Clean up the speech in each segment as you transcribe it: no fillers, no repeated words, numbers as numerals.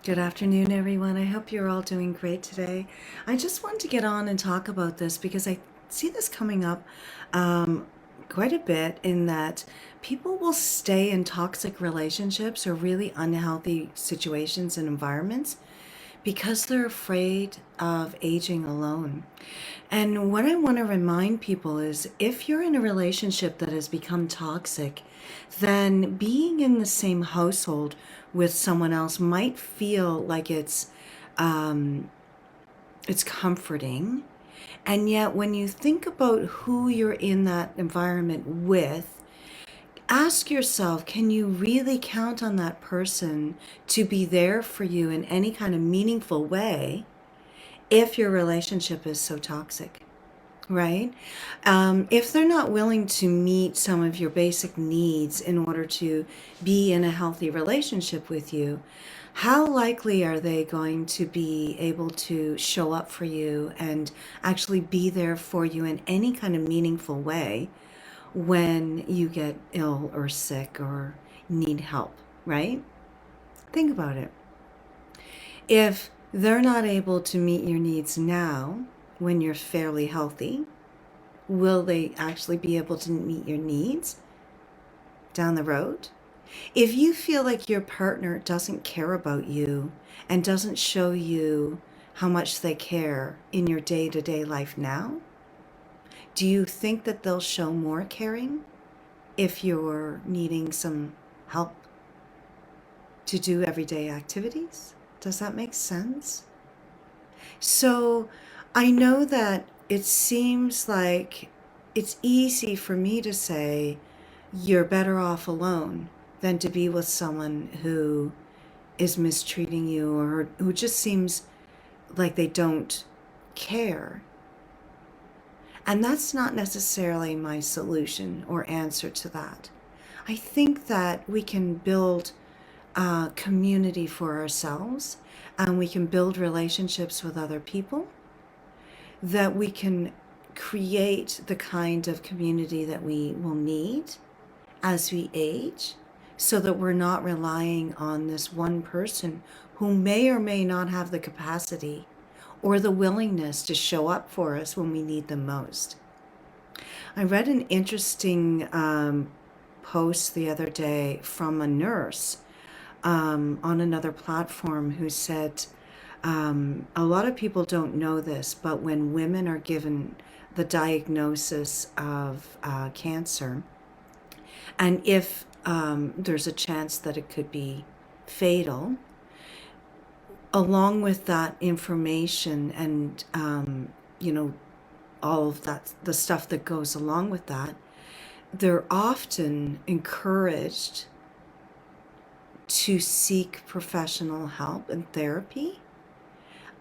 Good afternoon, everyone. I hope you're all doing great today. I just wanted to get on and talk about this because I see this coming up um, quite a bit in that people will stay in toxic relationships or really unhealthy situations and environments because they're afraid of aging alone. And what I want to remind people is if you're in a relationship that has become toxic, then being in the same household with someone else might feel like it's comforting. And yet when you think about who you're in that environment with, ask yourself, can you really count on that person to be there for you in any kind of meaningful way if your relationship is so toxic? Right? If they're not willing to meet some of your basic needs in order to be in a healthy relationship with you, how likely are they going to be able to show up for you and actually be there for you in any kind of meaningful way when you get ill or sick or need help, right? Think about it. If they're not able to meet your needs now when you're fairly healthy, will they actually be able to meet your needs down the road? If you feel like your partner doesn't care about you and doesn't show you how much they care in your day to day life now, do you think that they'll show more caring if you're needing some help to do everyday activities? Does that make sense? So I know that it seems like it's easy for me to say you're better off alone than to be with someone who is mistreating you or who just seems like they don't care. And that's not necessarily my solution or answer to that. I think that we can build a community for ourselves and we can build relationships with other people, that we can create the kind of community that we will need as we age so that we're not relying on this one person who may or may not have the capacity or the willingness to show up for us when we need them most. I read an interesting post the other day from a nurse on another platform who said, a lot of people don't know this, but when women are given the diagnosis of cancer, and if there's a chance that it could be fatal, along with that information and, all of that, the stuff that goes along with that, they're often encouraged to seek professional help and therapy,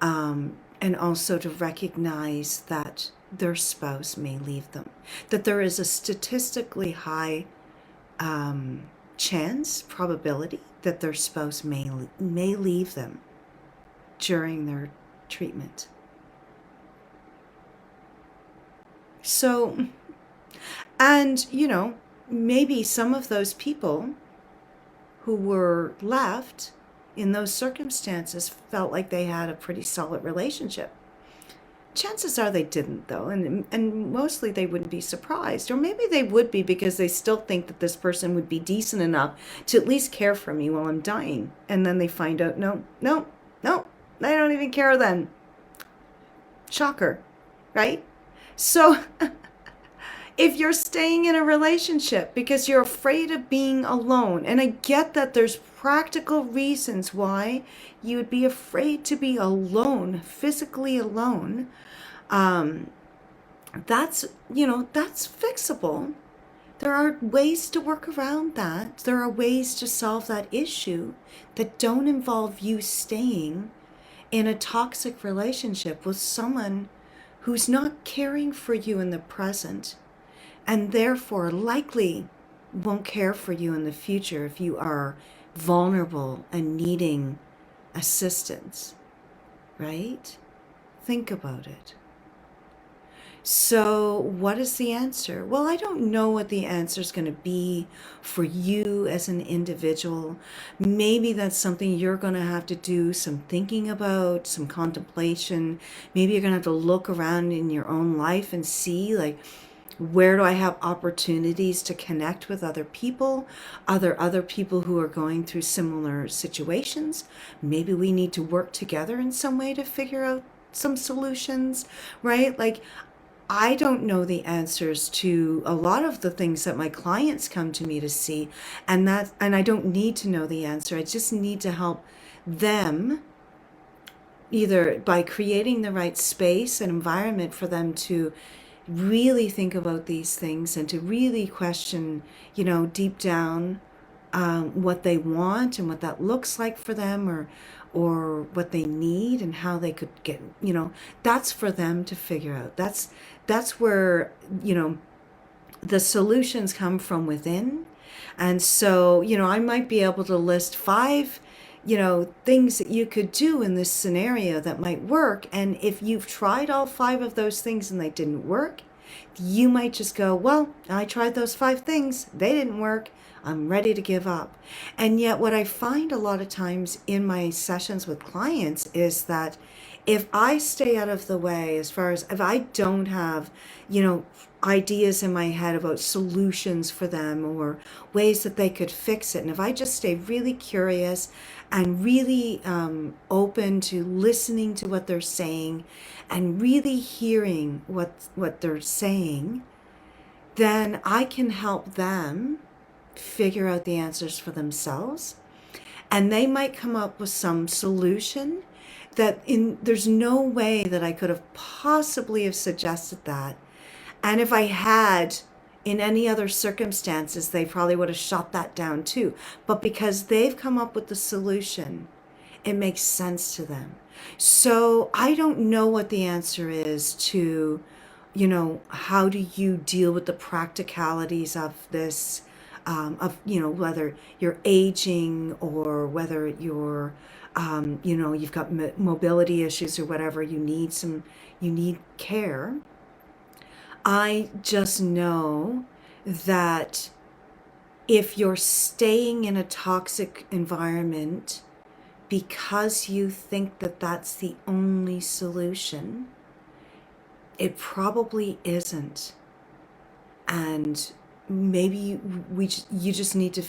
and also to recognize that their spouse may leave them, that there is a statistically high chance, probability that their spouse may leave them during their treatment. So, and maybe some of those people who were left in those circumstances felt like they had a pretty solid relationship. Chances are they didn't, though, and mostly they wouldn't be surprised. Or maybe they would be because they still think that this person would be decent enough to at least care for me while I'm dying. And then they find out, no, no, no, they don't even care then. Shocker, right? So if you're staying in a relationship because you're afraid of being alone, and I get that there's practical reasons why you would be afraid to be alone, physically alone, um, that's fixable. There are ways to work around that. There are ways to solve that issue that don't involve you staying in a toxic relationship with someone who's not caring for you in the present and therefore likely won't care for you in the future if you are vulnerable and needing assistance, right? Think about it. So, what is the answer? Well, I don't know what the answer is going to be for you as an individual. Maybe that's something you're going to have to do some thinking about, some contemplation. Maybe you're going to have to look around in your own life and see, like, where do I have opportunities to connect with other people? Are there other people who are going through similar situations? Maybe we need to work together in some way to figure out some solutions, right? Like, I don't know the answers to a lot of the things that my clients come to me to see, and I don't need to know the answer. I just need to help them either by creating the right space and environment for them to really think about these things and to really question, deep down, what they want and what that looks like for them, or what they need and how they could get, that's for them to figure out. That's where, the solutions come from within. And so, I might be able to list five, things that you could do in this scenario that might work. And if you've tried all five of those things and they didn't work, you might just go, well, I tried those five things, they didn't work. I'm ready to give up. And yet, what I find a lot of times in my sessions with clients is that if I stay out of the way, as far as if I don't have, ideas in my head about solutions for them or ways that they could fix it, and if I just stay really curious and really open to listening to what they're saying and really hearing what they're saying, then I can help them figure out the answers for themselves. And they might come up with some solution there's no way that I could have possibly have suggested that. And if I had, in any other circumstances, they probably would have shot that down too. But because they've come up with the solution, it makes sense to them. So I don't know what the answer is to, how do you deal with the practicalities of this, whether you're aging or whether you're, you've got mobility issues or whatever, you need care. I just know that if you're staying in a toxic environment because you think that that's the only solution, it probably isn't. And maybe you just need to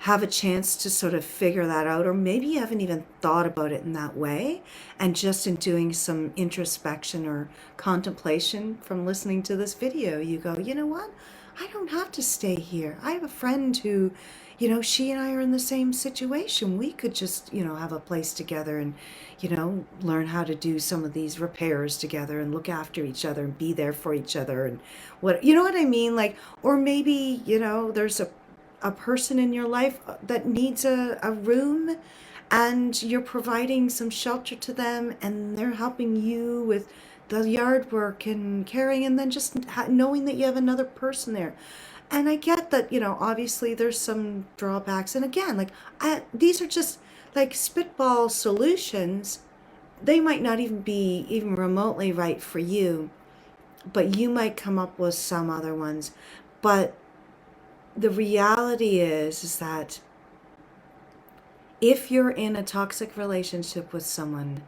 have a chance to sort of figure that out, or maybe you haven't even thought about it in that way, and just in doing some introspection or contemplation from listening to this video, you go, you know what? I don't have to stay here. I have a friend who, she and I are in the same situation. We could just, have a place together and, learn how to do some of these repairs together and look after each other and be there for each other. And you know what I mean? Like, or maybe, there's a person in your life that needs a room, and you're providing some shelter to them, and they're helping you with the yard work and caring, and then just knowing that you have another person there. And I get that, obviously there's some drawbacks. And again, like, these are just like spitball solutions. They might not even be even remotely right for you, but you might come up with some other ones. But the reality is that if you're in a toxic relationship with someone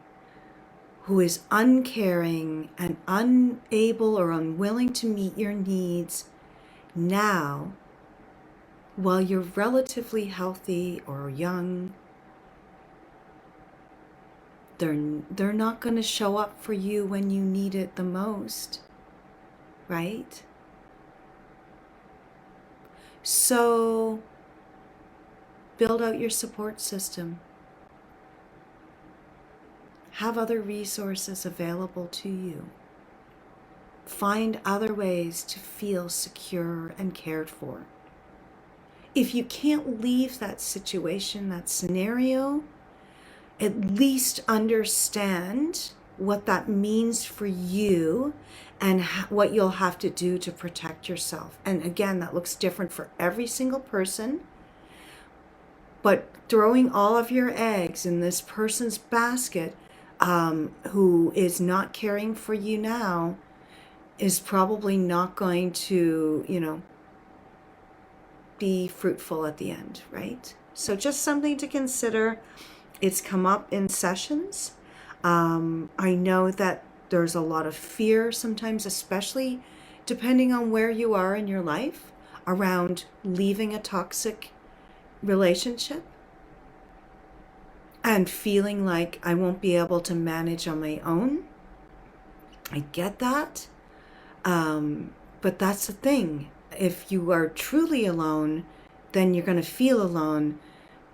who is uncaring and unable or unwilling to meet your needs now, while you're relatively healthy or young, they're not going to show up for you when you need it the most, right? So build out your support system. Have other resources available to you. Find other ways to feel secure and cared for. If you can't leave that situation, that scenario, at least understand what that means for you and what you'll have to do to protect yourself. And again, that looks different for every single person. But throwing all of your eggs in this person's basket who is not caring for you now, is probably not going to, be fruitful at the end, right? So just something to consider. It's come up in sessions. I know that there's a lot of fear sometimes, especially depending on where you are in your life, around leaving a toxic relationship and feeling like I won't be able to manage on my own. I get that. But that's the thing. If you are truly alone, then you're going to feel alone.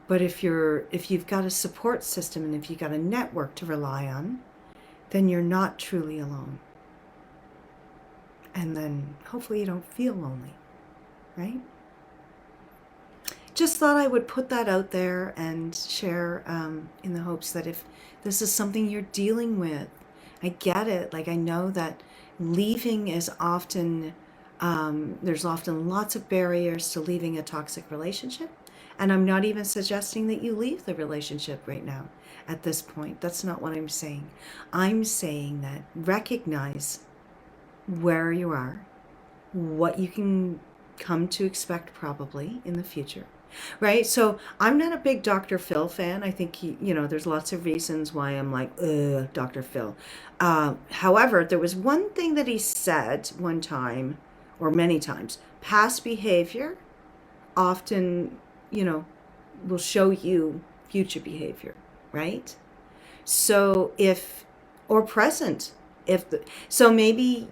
But if you've got a support system and if you've got a network to rely on, then you're not truly alone. And then hopefully you don't feel lonely, right? Just thought I would put that out there and share, in the hopes that if this is something you're dealing with, I get it. Like, I know that leaving is often, there's often lots of barriers to leaving a toxic relationship. And I'm not even suggesting that you leave the relationship right now at this point. That's not what I'm saying. I'm saying that recognize where you are, what you can come to expect probably in the future. Right? So I'm not a big Dr. Phil fan. I think there's lots of reasons why I'm like, ugh, Dr. Phil. However, there was one thing that he said one time, or many times: past behavior often, will show you future behavior, right? So or present, so maybe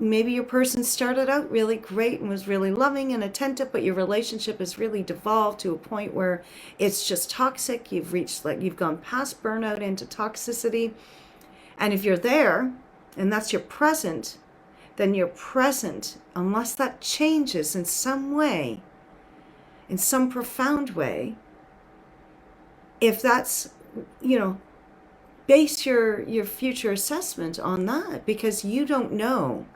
your person started out really great and was really loving and attentive, but your relationship has really devolved to a point where it's just toxic. You've gone past burnout into toxicity. And if you're there and that's your present, then your present, unless that changes in some way, in some profound way, if that's, base your future assessment on that, because you don't know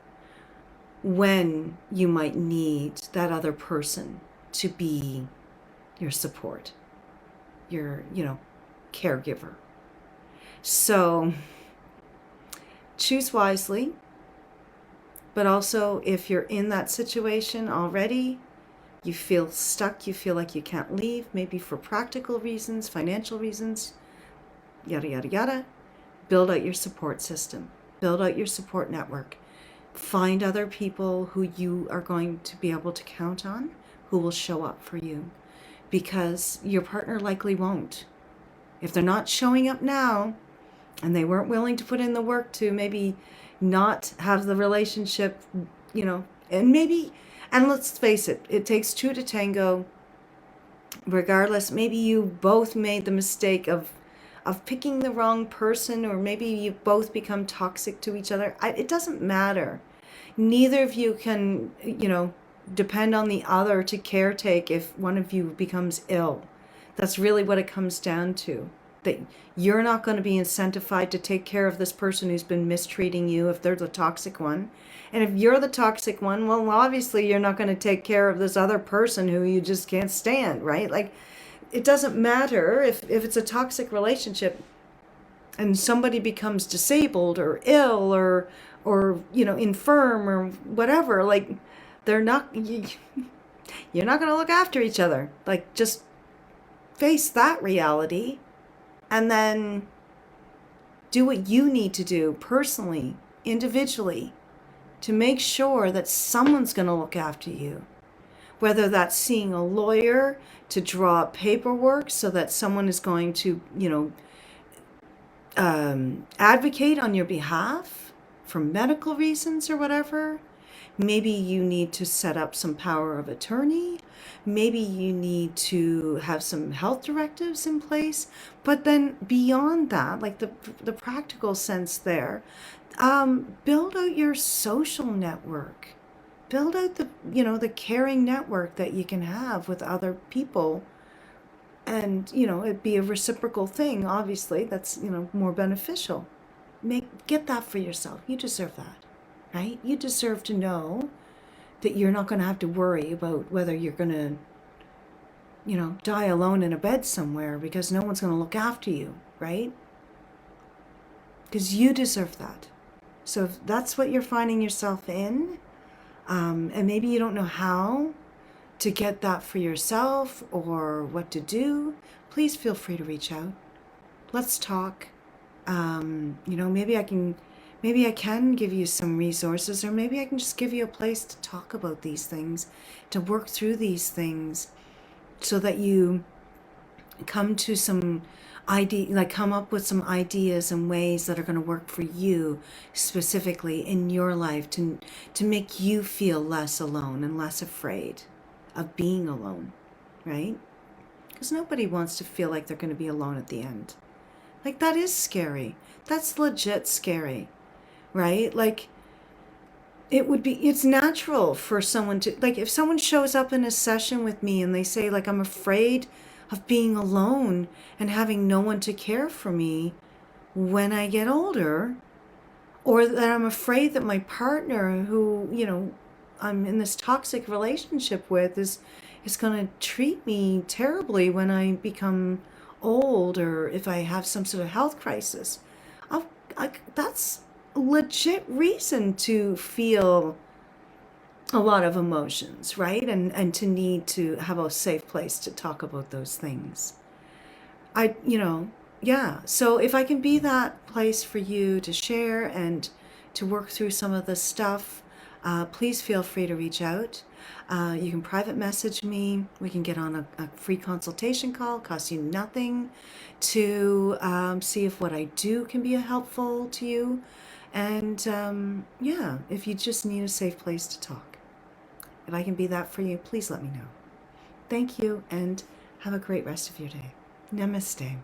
when you might need that other person to be your support, your, caregiver. So choose wisely, but also if you're in that situation already, you feel stuck, you feel like you can't leave, maybe for practical reasons, financial reasons, yada, yada, yada, build out your support system, build out your support network. Find other people who you are going to be able to count on, who will show up for you, because your partner likely won't. If they're not showing up now and they weren't willing to put in the work to maybe not have the relationship, and let's face it, it takes two to tango. Regardless, maybe you both made the mistake of picking the wrong person, or maybe you've both become toxic to each other. It doesn't matter. Neither of you can, depend on the other to caretake if one of you becomes ill. That's really what it comes down to. That you're not going to be incentivized to take care of this person who's been mistreating you if they're the toxic one. And if you're the toxic one, well, obviously you're not going to take care of this other person who you just can't stand, right? Like, it doesn't matter if it's a toxic relationship and somebody becomes disabled or ill or infirm or whatever. Like, you're not going to look after each other. Like, just face that reality and then do what you need to do personally, individually, to make sure that someone's going to look after you. Whether that's seeing a lawyer to draw up paperwork so that someone is going to, advocate on your behalf for medical reasons or whatever. Maybe you need to set up some power of attorney. Maybe you need to have some health directives in place. But then beyond that, like the practical sense there, build out your social network. Build out the caring network that you can have with other people. And, it'd be a reciprocal thing, obviously, that's, more beneficial. Get that for yourself. You deserve that, right? You deserve to know that you're not going to have to worry about whether you're going to, die alone in a bed somewhere because no one's going to look after you, right? Because you deserve that. So if that's what you're finding yourself in, and maybe you don't know how to get that for yourself or what to do, please feel free to reach out. Let's talk. Maybe I can give you some resources, or maybe I can just give you a place to talk about these things, to work through these things, so that you come to some come up with some ideas and ways that are going to work for you specifically in your life to make you feel less alone and less afraid of being alone, right? Because nobody wants to feel like they're going to be alone at the end. Like, that is scary. That's legit scary, right? Like, it's natural for someone to, like, if someone shows up in a session with me and they say, like, I'm afraid of being alone and having no one to care for me when I get older, or that I'm afraid that my partner, who, I'm in this toxic relationship with, is going to treat me terribly when I become old, or if I have some sort of health crisis. That's legit reason to feel a lot of emotions, right? And to need to have a safe place to talk about those things. Yeah. So if I can be that place for you to share and to work through some of the stuff, please feel free to reach out. You can private message me. We can get on a free consultation call, costs you nothing, to see if what I do can be helpful to you. And yeah, if you just need a safe place to talk, if I can be that for you, please let me know. Thank you, and have a great rest of your day. Namaste.